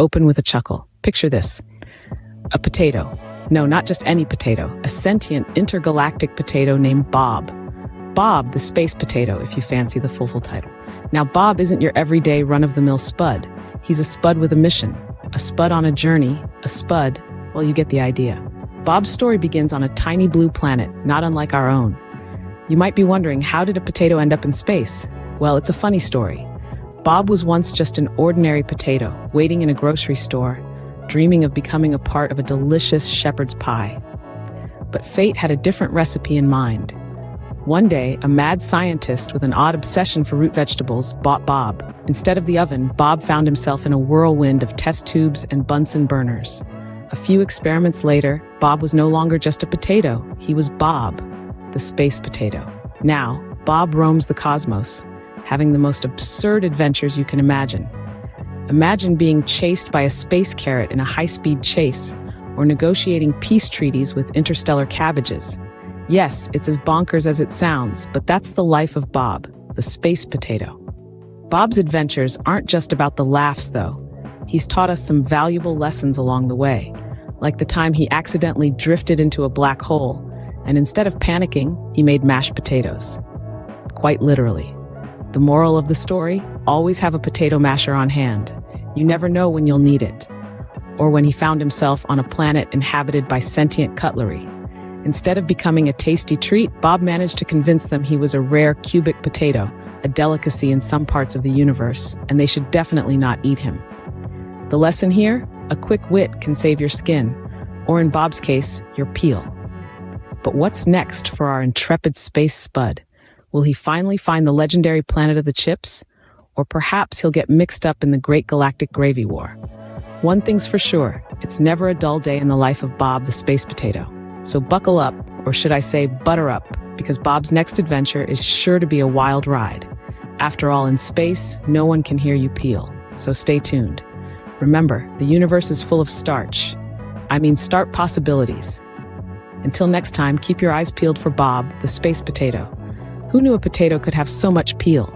open with a chuckle. Picture this. A potato. No, not just any potato. A sentient intergalactic potato named Bob. Bob, the space potato, if you fancy the full title. Now, Bob isn't your everyday run-of-the-mill Spud. He's a Spud with a mission. A Spud on a journey. A Spud, well, you get the idea. Bob's story begins on a tiny blue planet, not unlike our own. You might be wondering, how did a potato end up in space? Well, it's a funny story. Bob was once just an ordinary potato, waiting in a grocery store, dreaming of becoming a part of a delicious shepherd's pie. But fate had a different recipe in mind. One day, a mad scientist with an odd obsession for root vegetables bought Bob. Instead of the oven, Bob found himself in a whirlwind of test tubes and Bunsen burners. A few experiments later, Bob was no longer just a potato. He was Bob, the space potato. Now, Bob roams the cosmos, having the most absurd adventures you can imagine. Imagine being chased by a space carrot in a high-speed chase, or negotiating peace treaties with interstellar cabbages. Yes, it's as bonkers as it sounds, but that's the life of Bob, the space potato. Bob's adventures aren't just about the laughs, though. He's taught us some valuable lessons along the way, like the time he accidentally drifted into a black hole, and instead of panicking, he made mashed potatoes. Quite literally. The moral of the story? Always have a potato masher on hand. You never know when you'll need it. Or when he found himself on a planet inhabited by sentient cutlery. Instead of becoming a tasty treat, Bob managed to convince them he was a rare cubic potato, a delicacy in some parts of the universe, and they should definitely not eat him. The lesson here? A quick wit can save your skin, or in Bob's case, your peel. But what's next for our intrepid space Spud? Will he finally find the legendary planet of the chips? Or perhaps he'll get mixed up in the great galactic gravy war? One thing's for sure, it's never a dull day in the life of Bob the space potato. So buckle up, or should I say butter up, because Bob's next adventure is sure to be a wild ride. After all, in space, no one can hear you peel, so stay tuned. Remember, the universe is full of starch possibilities. Until next time, keep your eyes peeled for Bob, the space potato. Who knew a potato could have so much appeal?